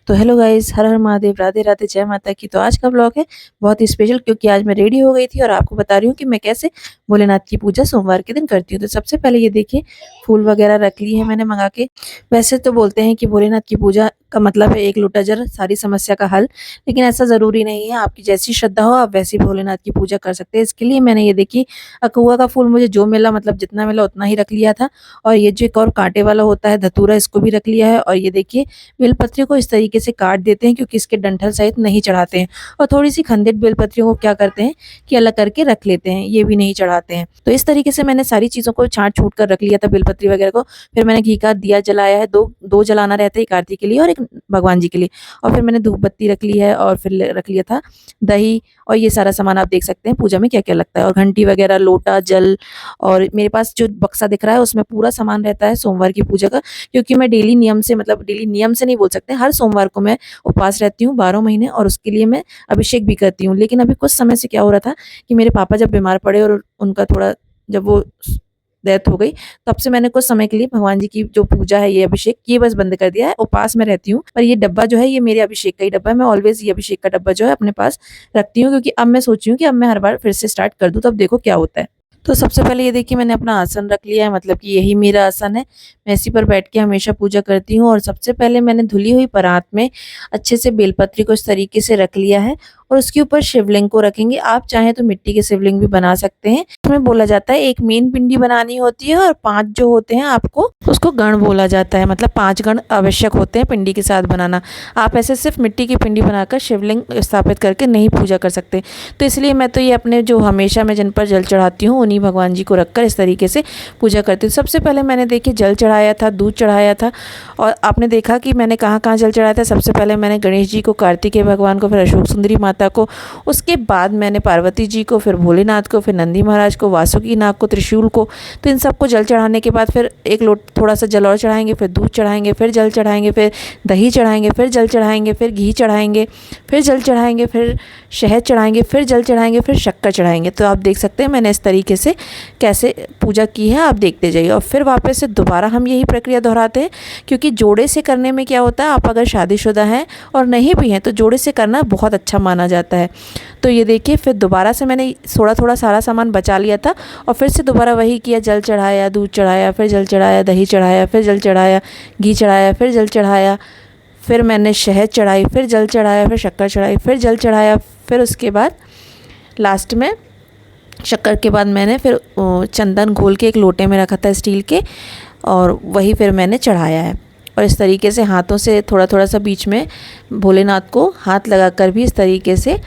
तो hello guys, हर हर महादेव, राधे राधे, जय माता की। तो आज का ब्लॉग है बहुत ही स्पेशल, क्योंकि आज मैं रेडी हो गई थी और आपको बता रही हूँ कि मैं कैसे भोलेनाथ की पूजा सोमवार के दिन करती हूँ। तो सबसे पहले ये देखिए, फूल वगैरह रख ली है मैंने मंगा के। वैसे तो बोलते हैं कि भोलेनाथ की पूजा का मतलब है एक लोटा जल, सारी समस्या का हल, लेकिन ऐसा ज़रूरी नहीं है। आपकी जैसी श्रद्धा हो आप वैसी भोलेनाथ की पूजा कर सकते हैं। इसके लिए मैंने ये देखिए, अकहुआ का फूल मुझे जो मिला, मतलब जितना मिला उतना ही रख लिया था। और ये जो एक और कांटे वाला होता है धतूरा, इसको भी रख लिया है। और ये देखिए, बेलपत्रियों को इस तरीके से काट देते हैं, क्योंकि इसके डंठल सहित नहीं चढ़ाते हैं। और थोड़ी सी खंडित बेलपत्रियों को क्या करते हैं कि अलग करके रख लेते हैं, ये भी नहीं चढ़ाते हैं। तो इस तरीके से मैंने सारी चीज़ों को छाँट छूट कर रख लिया था, बेलपत्री वगैरह को। फिर मैंने घी का दिया जलाया है, दो दो जलाना रहता है, एक आरती के लिए और एक भगवान जी के लिए। और फिर मैंने धूप बत्ती रख ली है, और फिर रख लिया था दही। और ये सारा सामान आप देख सकते हैं पूजा में क्या क्या लगता है, और घंटी वगैरह, लोटा, जल। और मेरे पास जो बक्सा दिख रहा है उसमें पूरा सामान रहता है सोमवार की पूजा का, क्योंकि मैं डेली नियम से, मतलब डेली नियम से नहीं बोल सकते, हर सोमवार को मैं उपवास रहती हूँ 12 महीने, और उसके लिए मैं अभिषेक भी करती हूँ। लेकिन अभी कुछ समय से क्या हो रहा था कि मेरे पापा जब बीमार पड़े और उनका थोड़ा, जब वो डेथ हो गई, तब से मैंने कुछ समय के लिए भगवान जी की जो पूजा है, ये अभिषेक, ये बस बंद कर दिया है। उपवास में रहती हूँ, पर ये डब्बा जो है ये मेरे अभिषेक का ही डब्बा है। मैं ऑलवेज ये अभिषेक का डब्बा जो है अपने पास रखती हूँ, क्योंकि अब मैं सोची हूँ कि अब मैं हर बार फिर से स्टार्ट कर दूँ, तब देखो क्या होता है। तो सबसे पहले ये देखिए, मैंने अपना आसन रख लिया है, मतलब कि यही मेरा आसन है। मैं इसी पर बैठ के हमेशा पूजा करती हूँ। और सबसे पहले मैंने धुली हुई परात में अच्छे से बेलपत्री को इस तरीके से रख लिया है, और उसके ऊपर शिवलिंग को रखेंगे। आप चाहें तो मिट्टी के शिवलिंग भी बना सकते हैं। इसमें बोला जाता है एक मेन पिंडी बनानी होती है, और 5 जो होते हैं आपको उसको गण बोला जाता है, मतलब 5 गण आवश्यक होते हैं पिंडी के साथ बनाना। आप ऐसे सिर्फ मिट्टी की पिंडी बनाकर शिवलिंग स्थापित करके नहीं पूजा कर सकते। तो इसलिए मैं तो ये अपने जो हमेशा मैं जिन पर जल चढ़ाती हूँ उन्हीं भगवान जी को रखकर इस तरीके से पूजा करती हूँ। सबसे पहले मैंने देखिए जल चढ़ाया था, दूध चढ़ाया था। और आपने देखा कि मैंने कहाँ कहाँ जल चढ़ाया था। सबसे पहले मैंने गणेश जी को, कार्तिकेय भगवान को, फिर अशोक सुंदरी माता को, उसके बाद मैंने पार्वती जी को, फिर भोलेनाथ को, फिर नंदी महाराज को, वासुकी नाग को, त्रिशूल को। तो इन सबको जल चढ़ाने के बाद फिर एक लोट थोड़ा सा जल और चढ़ाएंगे, फिर दूध चढ़ाएंगे, फिर जल चढ़ाएंगे, फिर दही चढ़ाएंगे, फिर जल चढ़ाएंगे, फिर घी चढ़ाएंगे, फिर जल चढ़ाएंगे, फिर शहद चढ़ाएंगे, फिर जल चढ़ाएंगे, फिर शक्कर चढ़ाएंगे। तो आप देख सकते हैं मैंने इस तरीके से कैसे पूजा की है, आप देखते जाइए। और फिर वापस से दोबारा हम यही प्रक्रिया दोहराते हैं, क्योंकि जोड़े से करने में क्या होता है, आप अगर शादीशुदा हैं और नहीं भी हैं तो जोड़े से करना बहुत अच्छा माना जाता है। तो ये देखिए, फिर दोबारा से मैंने थोड़ा थोड़ा सारा सामान बचा लिया था, और फिर से दोबारा वही किया, जल चढ़ाया, दूध चढ़ाया, फिर जल चढ़ाया, दही चढ़ाया, फिर जल चढ़ाया, घी चढ़ाया, फिर जल चढ़ाया, फिर मैंने शहद चढ़ाई, फिर जल चढ़ाया, फिर शक्कर चढ़ाई, फिर जल चढ़ाया। फिर उसके बाद लास्ट में शक्कर के बाद मैंने फिर चंदन घोल के एक लोटे में रखा था स्टील के, और वही फिर मैंने चढ़ाया है। और इस तरीके से हाथों से थोड़ा थोड़ा सा बीच में भोलेनाथ को हाथ लगाकर भी इस तरीके से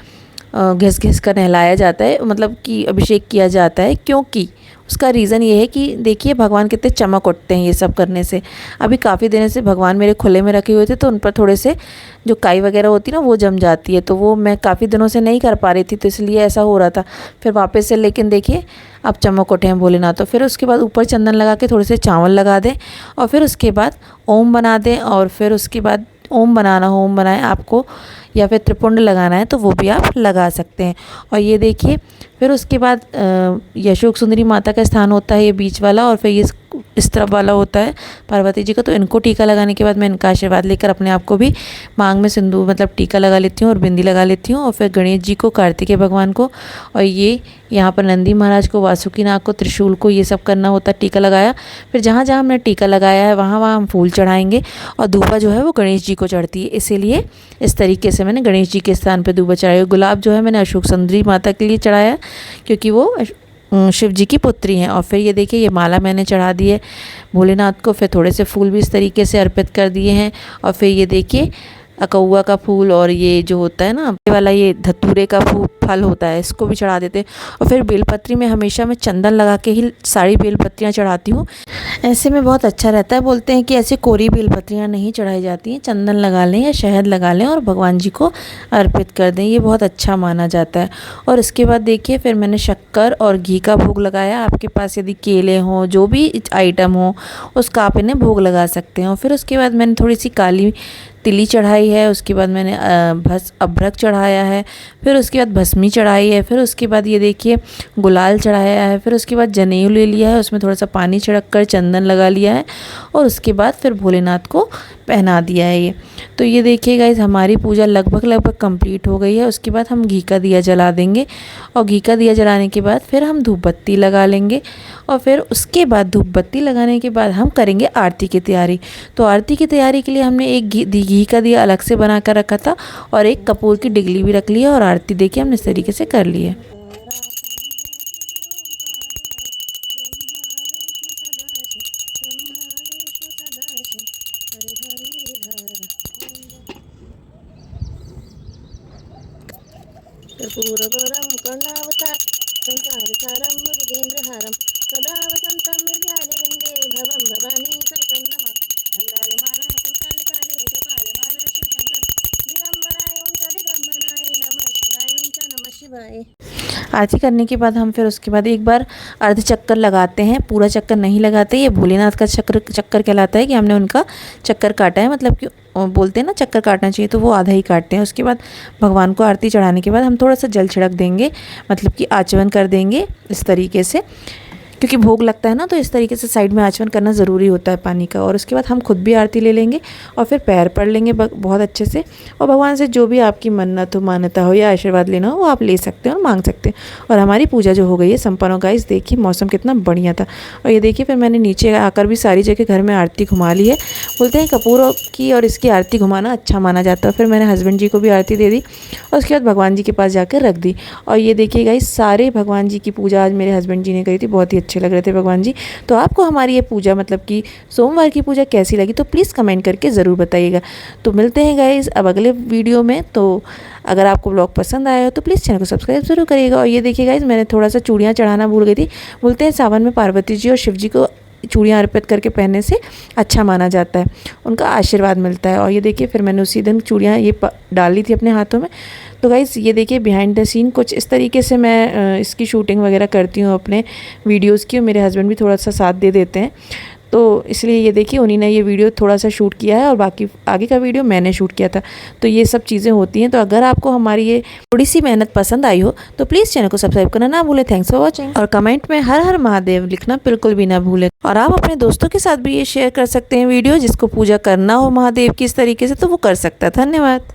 घिस घिस कर नहलाया जाता है, मतलब कि अभिषेक किया जाता है। क्योंकि उसका रीज़न ये है कि देखिए भगवान कितने चमक उठते हैं ये सब करने से। अभी काफ़ी दिनों से भगवान मेरे खुले में रखे हुए थे, तो उन पर थोड़े से जो काई वगैरह होती है ना, वो जम जाती है। तो वो मैं काफ़ी दिनों से नहीं कर पा रही थी, तो इसलिए ऐसा हो रहा था। फिर वापस से, लेकिन देखिए अब चमक उठे हैं भोलेनाथ। तो फिर उसके बाद ऊपर चंदन लगा के थोड़े से चावल लगा दें, और फिर उसके बाद ओम बना दें। और फिर उसके बाद ओम बनाना हो ओम बनाएं आपको, या फिर त्रिपुंड लगाना है तो वो भी आप लगा सकते हैं। और ये देखिए, फिर उसके बाद ये अशोक सुंदरी माता का स्थान होता है, ये बीच वाला, और फिर ये इस तरफ वाला होता है पार्वती जी का। तो इनको टीका लगाने के बाद मैं इनका आशीर्वाद लेकर अपने आप को भी मांग में सिंदूर, मतलब टीका लगा लेती हूँ और बिंदी लगा लेती हूँ। और फिर गणेश जी को, कार्तिकेय भगवान को, और ये यहाँ पर नंदी महाराज को, वासुकी नाग को, त्रिशूल को, ये सब करना होता है। टीका लगाया, फिर जहाँ जहाँ हमने टीका लगाया है वहाँ वहाँ हम फूल चढ़ाएंगे, और दूबा जो है वो गणेश जी को चढ़ती है। इसीलिए इस तरीके से मैंने गणेश जी के स्थान पर दूबा चढ़ाया। गुलाब जो है मैंने अशोक सुंदरी माता के लिए चढ़ाया, क्योंकि वो शिव जी की पुत्री हैं। और फिर ये देखिए, ये माला मैंने चढ़ा दी है भोलेनाथ को। फिर थोड़े से फूल भी इस तरीके से अर्पित कर दिए हैं। और फिर ये देखिए, अकहुआ का फूल, और ये जो होता है ना ये वाला, ये धतूरे का फल होता है, इसको भी चढ़ा देते हैं। और फिर बेलपत्री में हमेशा मैं चंदन लगा के ही सारी बेलपत्रियाँ चढ़ाती हूँ। ऐसे में बहुत अच्छा रहता है। बोलते हैं कि ऐसे कोरी बेलपत्रियाँ नहीं चढ़ाई जाती हैं, चंदन लगा लें या शहद लगा लें और भगवान जी को अर्पित कर दें, ये बहुत अच्छा माना जाता है। और इसके बाद देखिए, फिर मैंने शक्कर और घी का भोग लगाया। आपके पास यदि केले हों, जो भी आइटम हो, उसका आप इन्हें भोग लगा सकते हैं। और फिर उसके बाद मैंने थोड़ी सी काली तिली चढ़ाई है, उसके बाद मैंने अभ्रक चढ़ाया है, फिर उसके बाद भस्मी चढ़ाई है, फिर उसके बाद ये देखिए गुलाल चढ़ाया है, फिर उसके बाद जनेऊ ले लिया है, उसमें थोड़ा सा पानी छिड़क कर चंदन लगा लिया है और उसके बाद फिर भोलेनाथ को पहना दिया है ये। तो ये देखिए गाइस हमारी पूजा लगभग कंप्लीट हो गई है। उसके बाद हम घी का दिया जला देंगे और घी का दिया जलाने के बाद फिर हम धूप बत्ती लगा लेंगे और फिर उसके बाद धूप बत्ती लगाने के बाद हम करेंगे आरती की तैयारी। तो आरती की तैयारी के लिए हमने एक घी का दिया अलग से बना कर रखा था और एक कपूर की डिगली भी रख ली है और आरती देखिए हमने इस तरीके से कर ली है। कर्पूरगौरं कर्णावतारं संसारसारं मृगेन्द्रहारं सदा वसन्तं हृदयारविन्दे भवं भवानी सहितं नमः मन्दारमाला पुष्पाणि कपालमाला शिवशङ्कर दिगम्बराय ओं च दिगम्बराय नमः शिवाय ओं च नमः शिवाय। आरती करने के बाद हम फिर उसके बाद एक बार अर्ध चक्कर लगाते हैं, पूरा चक्कर नहीं लगाते। ये भोलेनाथ का चक्कर कहलाता है कि हमने उनका चक्कर काटा है, मतलब कि बोलते हैं ना चक्कर काटना चाहिए, तो वो आधा ही काटते हैं। उसके बाद भगवान को आरती चढ़ाने के बाद हम थोड़ा सा जल छिड़क देंगे, मतलब कि आचमन कर देंगे इस तरीके से, क्योंकि भोग लगता है ना, तो इस तरीके से साइड में आचमन करना ज़रूरी होता है पानी का। और उसके बाद हम खुद भी आरती ले लेंगे और फिर पैर पढ़ लेंगे बहुत अच्छे से, और भगवान से जो भी आपकी मन्नत हो, मान्यता हो या आशीर्वाद लेना हो वो आप ले सकते हैं और मांग सकते हैं। और हमारी पूजा जो हो गई है संपन्न हो। गाइस देखिए मौसम कितना बढ़िया था। और ये देखिए फिर मैंने नीचे आकर भी सारी जगह घर में आरती घुमा ली है। बोलते हैं कपूरों की और इसकी आरती घुमाना अच्छा माना जाता है। फिर मैंने हस्बैंड जी को भी आरती दे दी और उसके बाद भगवान जी के पास जाकर रख दी। और ये देखिए गाइस सारे भगवान जी की पूजा आज मेरे हस्बैंड जी ने करी थी, बहुत ही अच्छे लग रहे थे भगवान जी। तो आपको हमारी ये पूजा, मतलब कि सोमवार की पूजा कैसी लगी तो प्लीज़ कमेंट करके ज़रूर बताइएगा। तो मिलते हैं गाइस अब अगले वीडियो में। तो अगर आपको ब्लॉग पसंद आया हो तो प्लीज़ चैनल को सब्सक्राइब ज़रूर करिएगा। और ये देखिए गाइस मैंने थोड़ा सा चूड़ियाँ चढ़ाना भूल गई थी। बोलते हैं सावन में पार्वती जी और शिव जी को चूड़ियाँ अर्पित करके पहनने से अच्छा माना जाता है, उनका आशीर्वाद मिलता है। और ये देखिए फिर मैंने उसी दिन चूड़ियाँ ये डाल ली थी अपने हाथों में। तो गाइस ये देखिए बिहाइंड द सीन कुछ इस तरीके से मैं इसकी शूटिंग वगैरह करती हूँ अपने वीडियोज़ की, और मेरे हस्बैंड भी थोड़ा सा साथ दे देते हैं। तो इसलिए ये देखिए उन्हीं ने ये वीडियो थोड़ा सा शूट किया है और बाकी आगे का वीडियो मैंने शूट किया था। तो ये सब चीज़ें होती हैं। तो अगर आपको हमारी ये थोड़ी सी मेहनत पसंद आई हो तो प्लीज़ चैनल को सब्सक्राइब करना ना भूलें। Thanks for watching. और कमेंट में हर हर महादेव लिखना बिल्कुल भी ना भूलें। और आप अपने दोस्तों के साथ भी ये शेयर कर सकते हैं वीडियो, जिसको पूजा करना हो महादेव की इस तरीके से तो वो कर सकता है। धन्यवाद।